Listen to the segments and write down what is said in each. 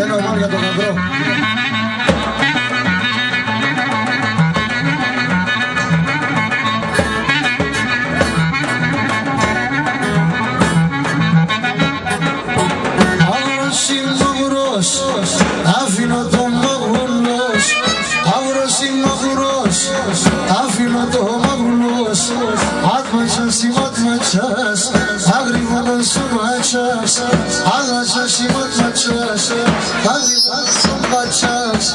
Ένα ομάδι για τον Ανδρό. Αύρος είμαι αγουρός, αφήνω το μαγουλός. Αύρος είμαι αγουρός, αφήνω το μαγουλός. Atmaças i matmaças, agrivadan sumaças. Atmaças i matmaças, agrivadan sumaças.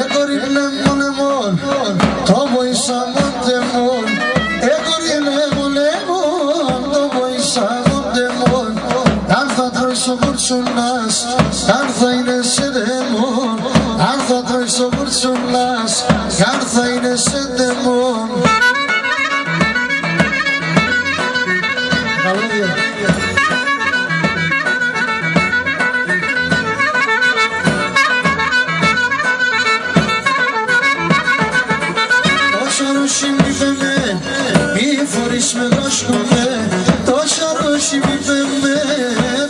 Ekorine molemon, tomo isamon temon. Ekorine molemon, tomo isamon temon. Artha troiso burçunlas, artha yine sedemon. Artha troiso burçunlas, artha yine sedemon. Şimdi beme, bir foriş me aşkıme. Toşar şimdi beme,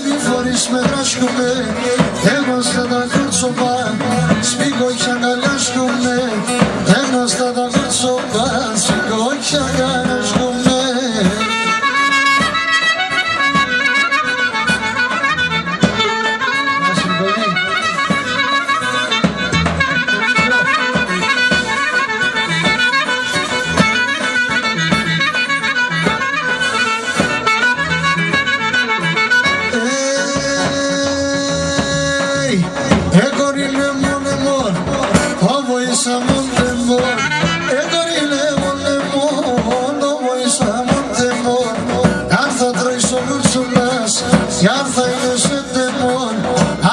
bir foriş me aşkıme. Temasta da kurt sopa, spigoy şagal aşkıme. Temasta da kurt sopa, spigoy şagal aşkıme. Yartha yine sedemon,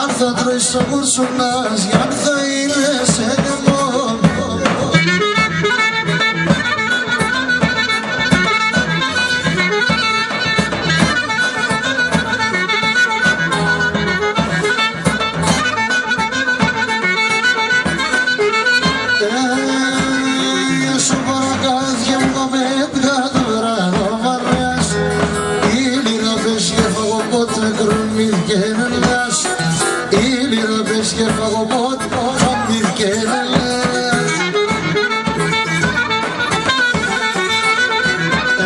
artha troiso burçunlas, yartha yine sedemon. Su barakat yem gabet gadura romarras, ilira beşke fagobot negrun milkenellas, ilira beşke fagobot milkenellas.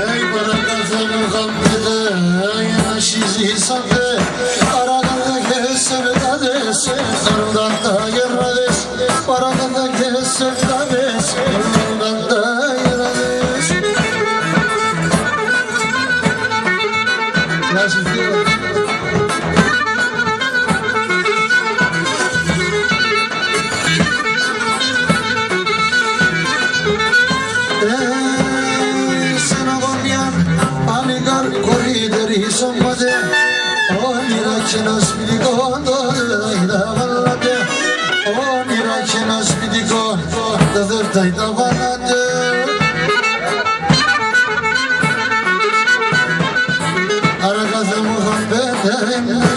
Ey barakat Muhammed'e, ey aşizi sade, arakanda kesevda dese, sarıdan da yerrades, arakanda kesevda dese, sarıdan da yerrades. Gracias, tío. Amigar corrideri sommade, onira chenas bidigon, da valade, onira chenas bidigon, da valade. Aragazı Muhammed'e,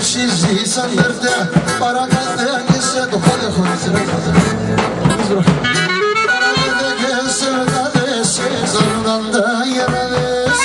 şizi sandırdı, aragazı gelse dokale konusuna. Aragazı gelse dadesi, zarından da yerades.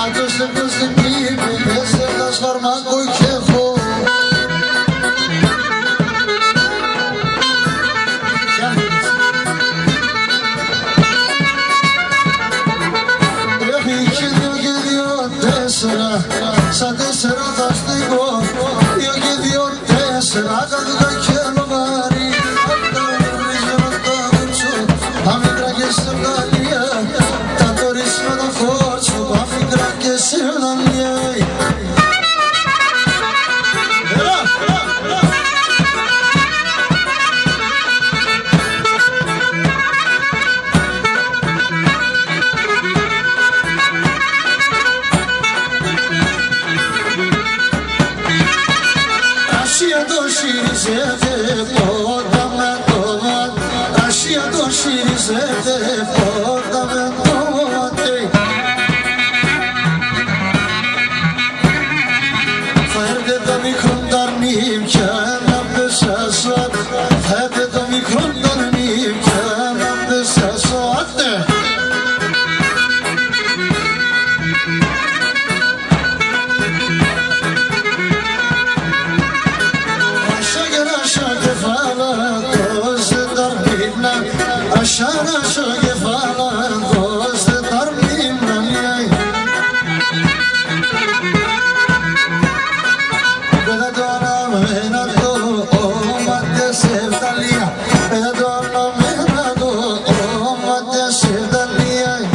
Ateşle kızım gibi, mesele sorma koy kefo. Raşia doşiri zede Podamen dovan Raşia doşiri zede Podamen dovan Ferde da mikrondan imkanam besasat Ferde da mikrondan imkanam besasat Aşağı aşağı falan dost darmayım ben Bela dona mena do o madde sevdalia Bela dona mena do o madde sevdalia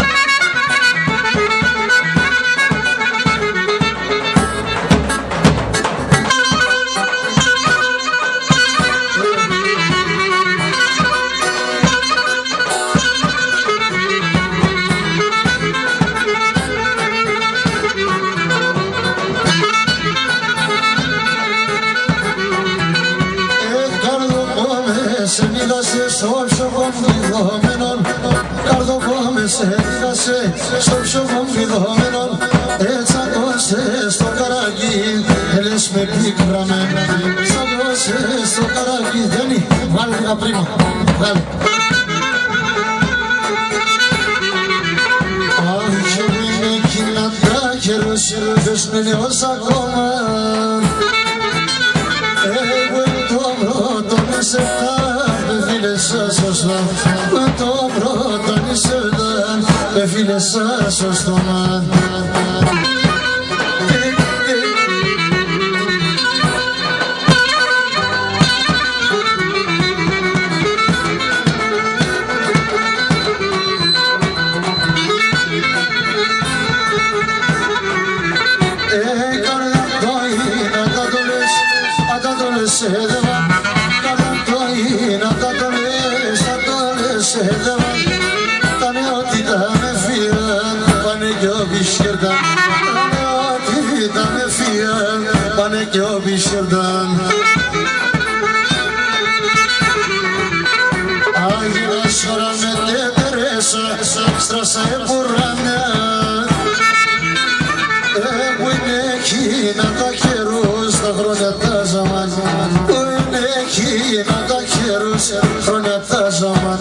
Sol şovom gidomenon Cardo come se dirase Sol şovom gidomenon Etsa doses tokaragi Eles me pikramen Sa doses tokaragi Deni, vale la prima Vale Ay çevine kinlatta Kerosir besmeni olsa koman Ey buen dobro Tome septa Soslan, dobro tani sevdan Ve filesa soslaman Ey kardan doyin adadoles sedevan Kardan doyin adadoles sedevan Tane oti da me fiyan Bane gyo bişirdan Tane oti da me fiyan Bane gyo bişirdan Ayna şaramete derese Strasa e burrane Uine da kjerus Da hronja ta zaman Uine da kjerus Hronja ta zaman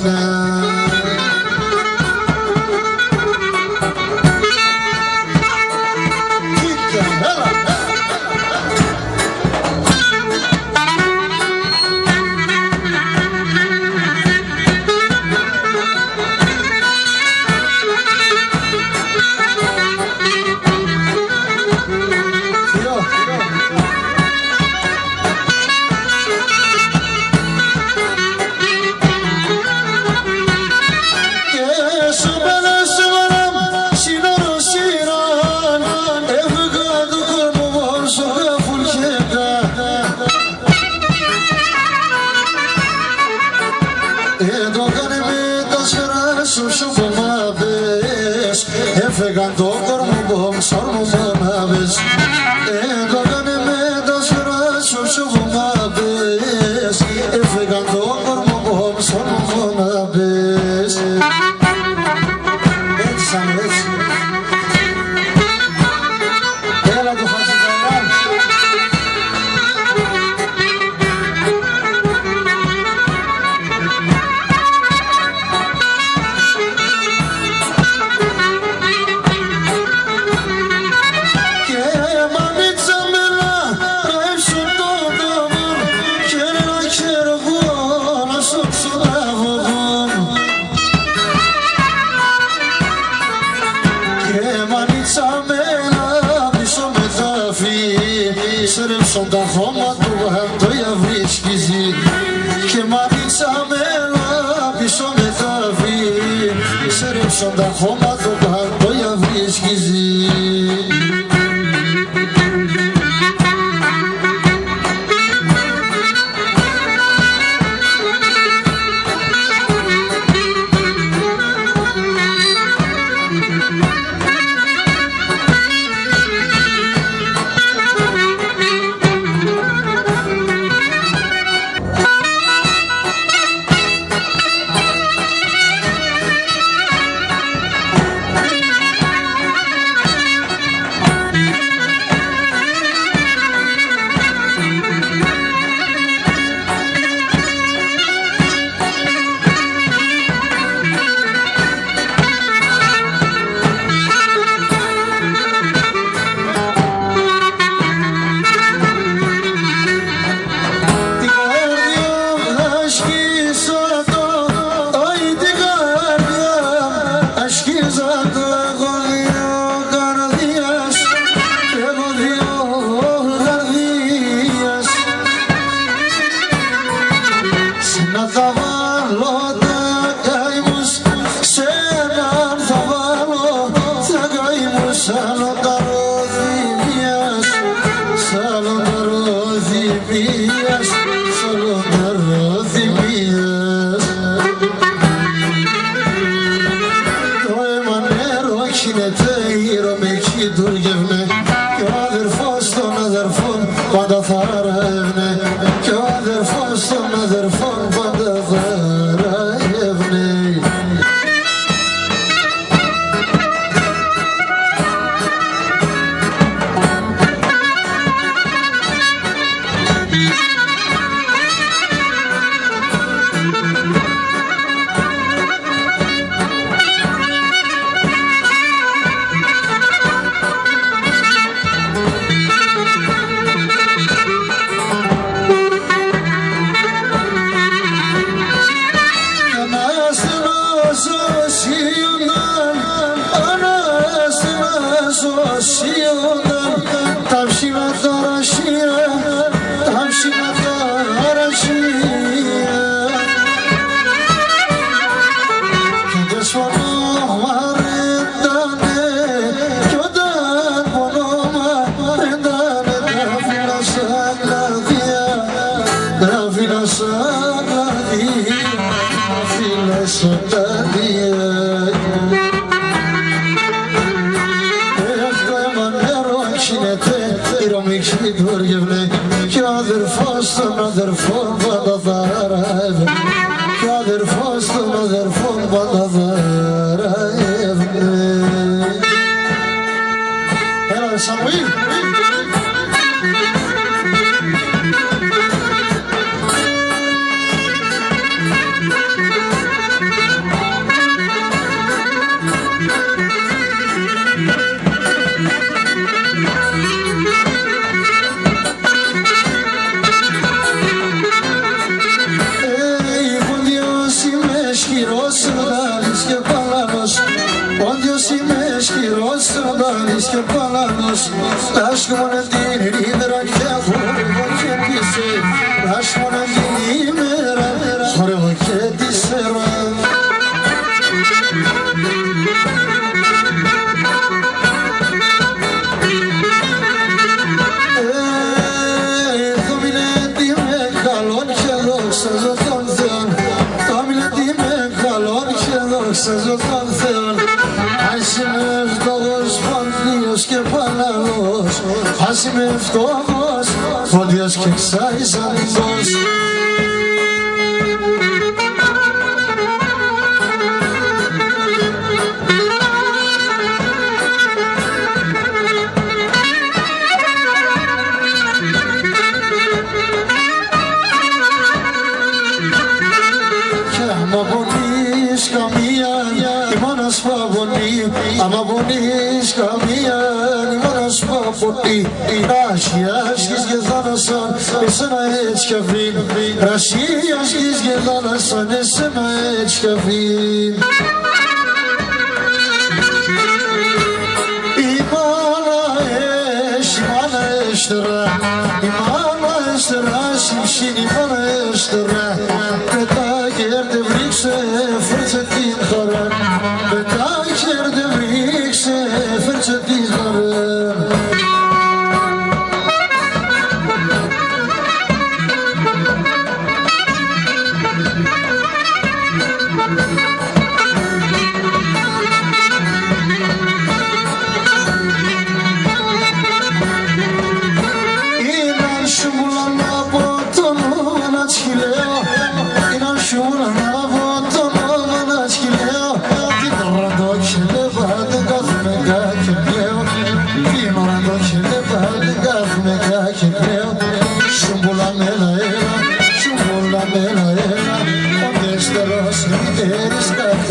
Έφεγαν το κορμό μου σόρμο μονάβες Έδωγανε με τα σφαιράσου σου βομάβες Έφεγαν το κορμό μου σόρμο μονάβες Έτσι σαν έτσι Έλα το φασικαλάν Σερέψον τα χώμα του το βρίσκει και μάτισα μέλα πίσω με τα βή Σερέψον τα χώμα του το βρίσκει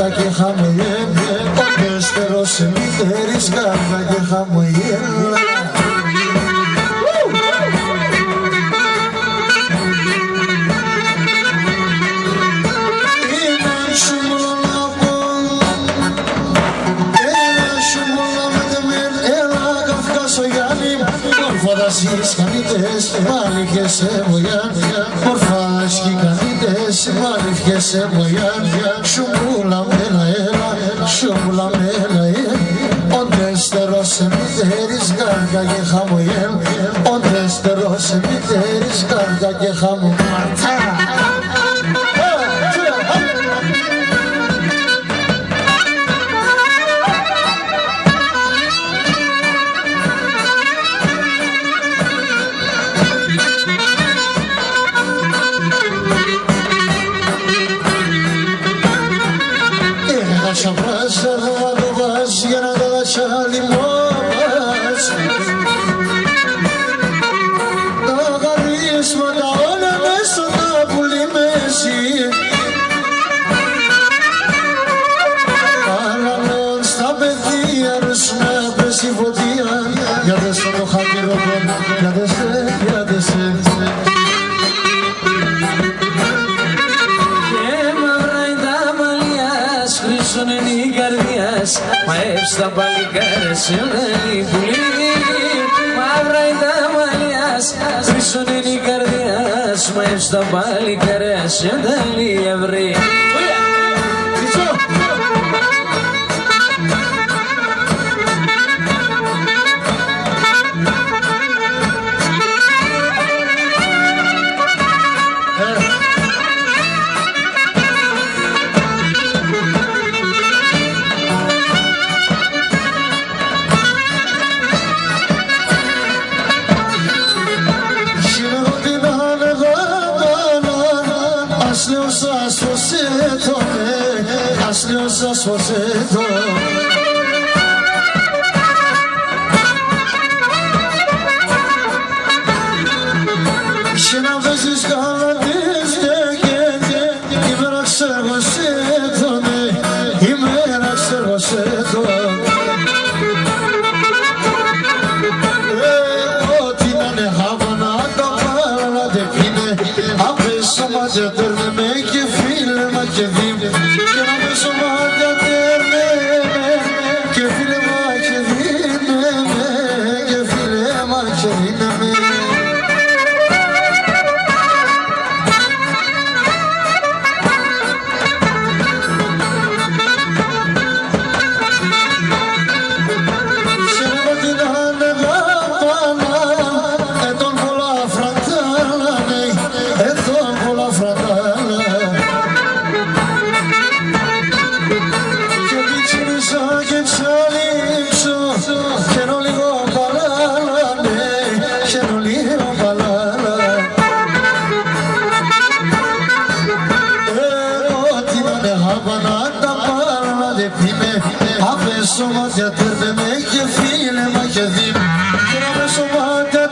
καρδά και χαμογέλα, ο δεύτερος μητέρης καρδά και χαμογέλα. Μορφάδας κανίτες, μάλικες σε μοιάν, μορφάδας κανίτες, μάλικες σε μοιάν, σουμπούλα μέλα έλα, σουμπούλα μέλα έλα, ο δεύτερος μητέρης καρδά και χαμογέλ, ο δεύτερος μητέρης καρδά και χαμογέλ. Σαπράσα θα το βάζει για να τα τσαλιμάς. Τα χαρίσματα όλα μέσα τα πουλημέση. Παραλόν στα παιδεία ρωσμέ πέσει φωτία. Για δε σε το χακυροπέν, για δε σε, για δε σε. Είναι η καρδιάς, μαέψ' τα παλικάρια σε ονέλη πουλί. Μαύρα είναι τα μαλλιάς, χρυσόν είναι η καρδιάς, μαέψ' τα παλικάρια σε ονέλη ευρύ. Σας φωσέτω και να βέζεις γαλατές και ημέρα ξεργοσέτω, ημέρα ξεργοσέτω. Ό,τι να είναι χάβανα τα πάρα δεν πίνε, απέσω μάτια τέρνε με και φίλε μα και δίμ. Και να πέσω μάτια τέρνε και φίλε μα και δίνε με, και φίλε μα και δίνε με. Απέσω μάτια τέρνε με και φίλε μα και δίμ. Και να πέσω μάτια